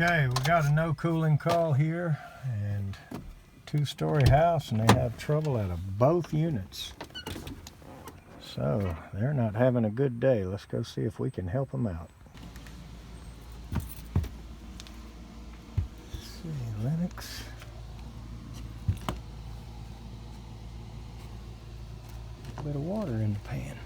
Okay, we got a no cooling call here, and two-story house, and they have trouble out of both units. So they're not having a good day. Let's go see if we can help them out. Let's see, Lennox. A bit of water in the pan.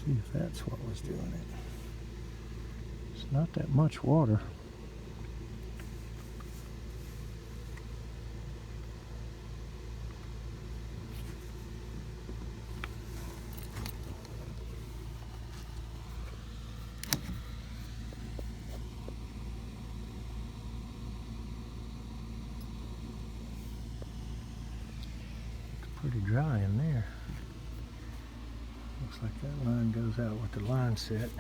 See if that's what was doing it. It's not that much water. It's pretty dry in there. Looks like that line goes out with the line set.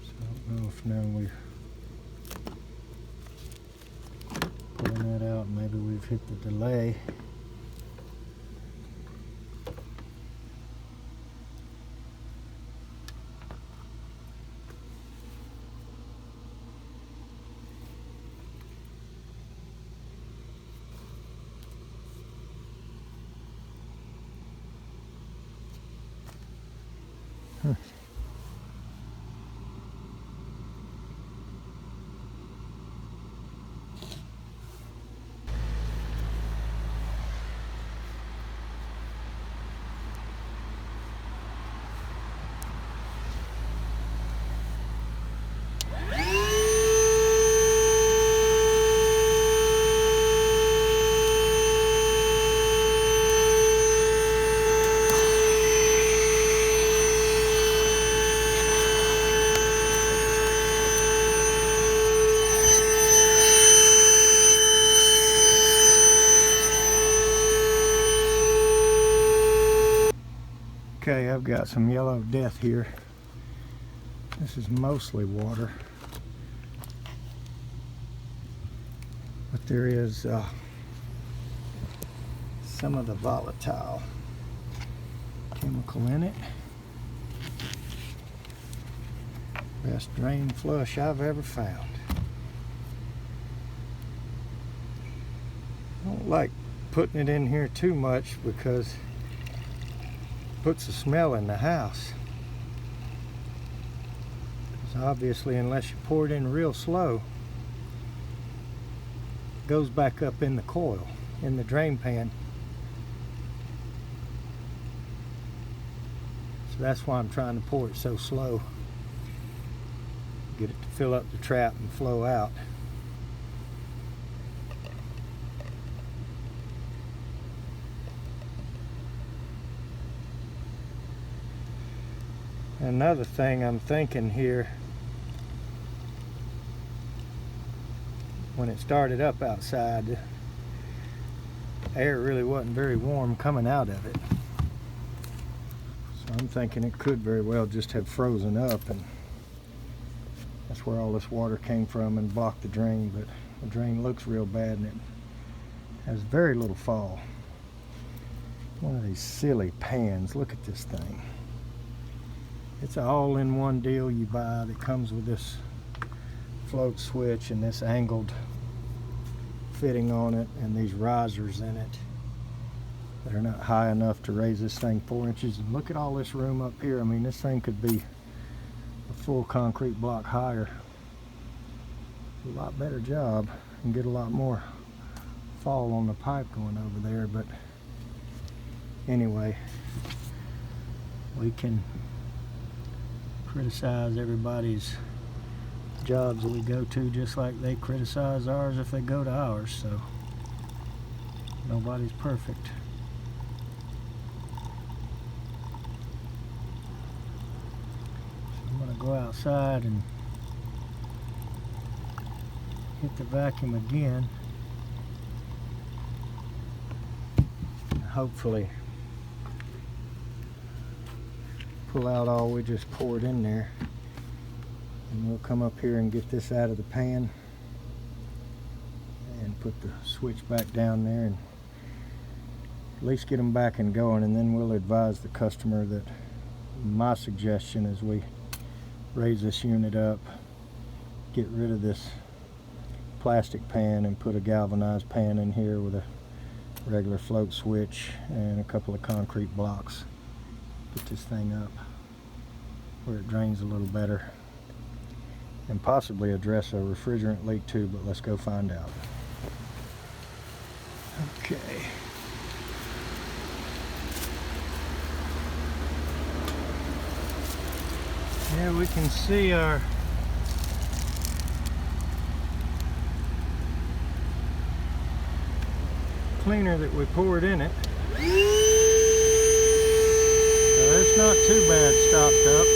So I don't know if now we're pulling that out, maybe we've hit the delay. Okay, I've got some yellow death here. This is mostly water, but there is some of the volatile chemical in it. Best drain flush I've ever found. I don't like putting it in here too much because puts a smell in the house. Because obviously, unless you pour it in real slow, it goes back up in the coil, in the drain pan. So that's why I'm trying to pour it so slow. Get it to fill up the trap and flow out. Another thing I'm thinking here, when it started up outside, the air really wasn't very warm coming out of it. So I'm thinking it could very well just have frozen up, and that's where all this water came from and blocked the drain. But the drain looks real bad and it has very little fall. One of these silly pans. Look at this thing. It's an all-in-one deal you buy that comes with this float switch and this angled fitting on it and these risers in it that are not high enough to raise this thing 4 inches. And look at all this room up here. I mean, this thing could be a full concrete block higher. A lot better job and get a lot more fall on the pipe going over there. But anyway, we can criticize everybody's jobs that we go to just like they criticize ours if they go to ours. So nobody's perfect. So I'm gonna go outside and hit the vacuum again. hopefully pull out all we just poured in there. And we'll come up here and get this out of the pan and put the switch back down there and at least get them back and going, and then we'll advise the customer that my suggestion is we raise this unit up, get rid of this plastic pan and put a galvanized pan in here with a regular float switch and a couple of concrete blocks. Get this thing up where it drains a little better, and possibly address a refrigerant leak too, but let's go find out. Okay. Here we can see our cleaner that we poured in it. So it's not too bad stocked up.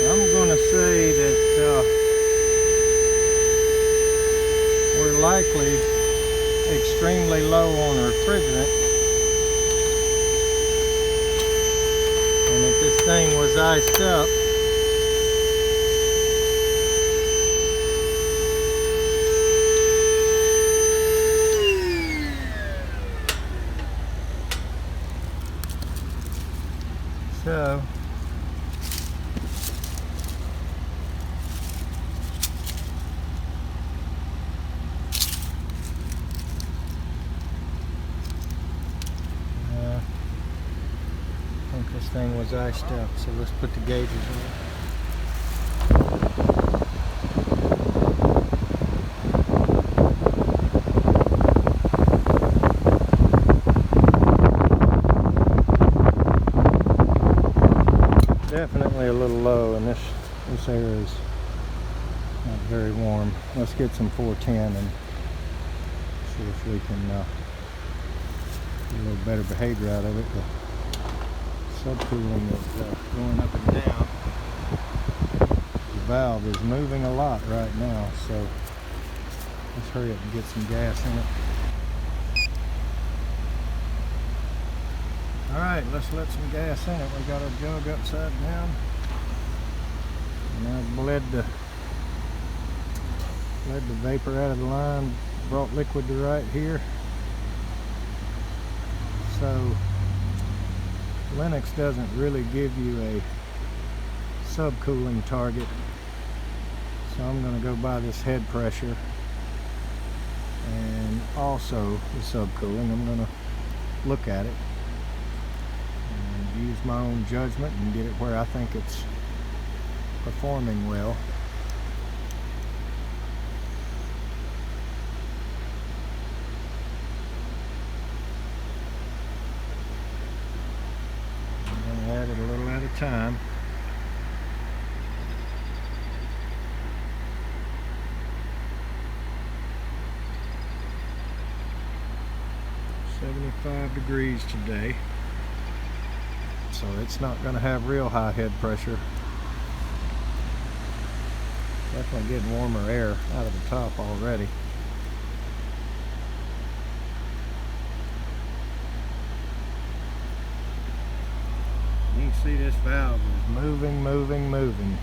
I'm going to say that we're likely extremely low on refrigerant, and if this thing was iced up, so I think this thing was iced up, so let's put the gauges on. Definitely a little low, and this area is not very warm. Let's get some 410 and see if we can get a little better behavior out of it. The subcooling is going up and down. The valve is moving a lot right now, so let's hurry up and get some gas in it. Alright, let's let some gas in it. We got our jug upside down, and I've bled the vapor out of the line, brought liquid to right here. So Lennox doesn't really give you a subcooling target, so I'm going to go by this head pressure and also the subcooling. I'm going to look at it and use my own judgment and get it where I think it's performing well. Add it a little at a time. "75 degrees today, so it's not going to have real high head pressure. Definitely getting warmer air out of the top already. You can see this valve is moving, moving, moving.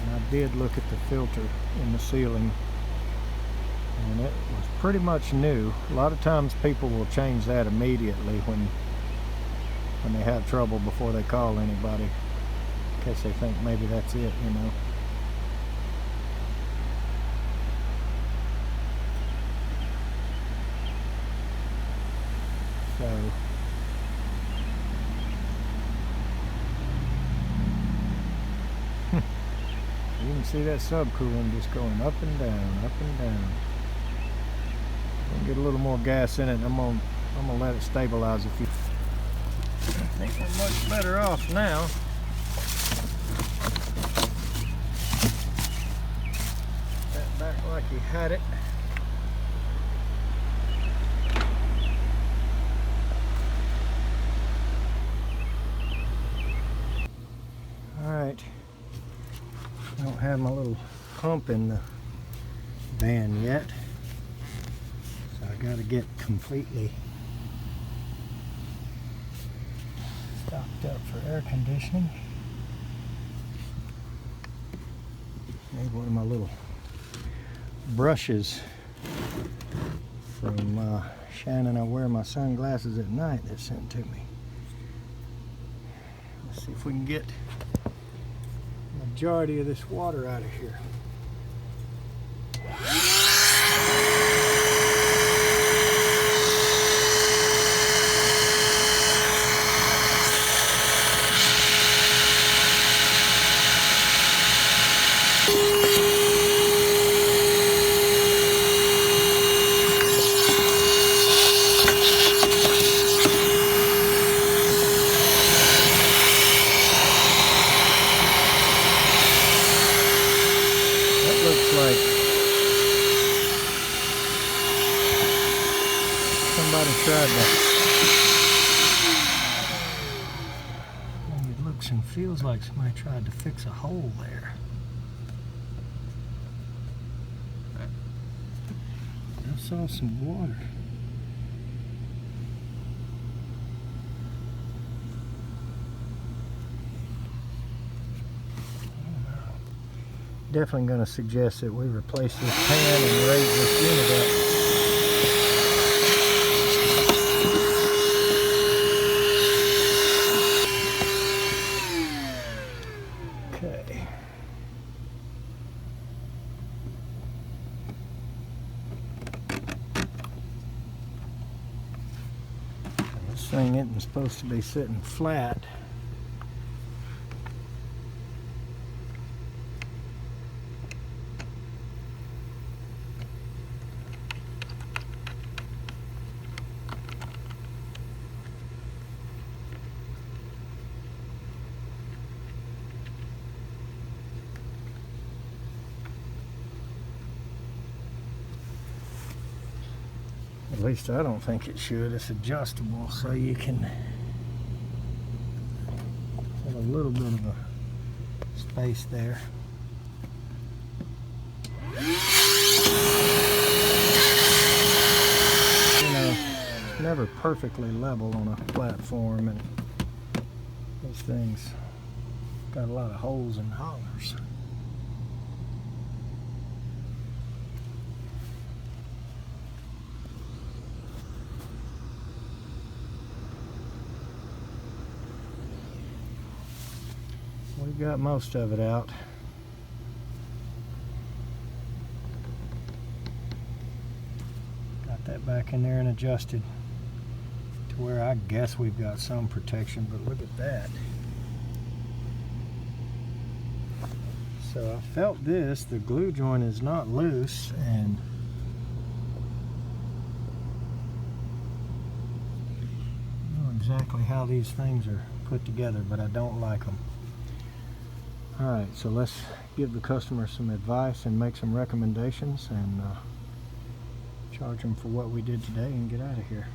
And I did look at the filter in the ceiling, and it was pretty much new. A lot of times people will change that immediately when they have trouble before they call anybody, because they think maybe that's it, you know. So you can see that subcooling just going up and down, up and down. I'll get a little more gas in it, and I'm gonna let it stabilize a few. I think we're much better off now. That back like you had it. Alright, I don't have my little pump in the van yet, so I got to get completely stocked up for air conditioning. Made one of my little brushes from Shannon. I wear my sunglasses at night that sent to me. Let's see if we can get the majority of this water out of here. Somebody tried to, it looks and feels like somebody tried to fix a hole there. I saw some water. Definitely going to suggest that we replace this pan and raise this unit up. Okay. This thing isn't supposed to be sitting flat. At least I don't think it should. It's adjustable, so you can have a little bit of a space there. You know, it's never perfectly level on a platform, and these things got a lot of holes and hollers. We've got most of it out. Got that back in there and adjusted to where I guess we've got some protection, but look at that. So I felt this, the glue joint is not loose, and I don't know exactly how these things are put together, but I don't like them. Alright, so let's give the customer some advice and make some recommendations, and charge them for what we did today and get out of here.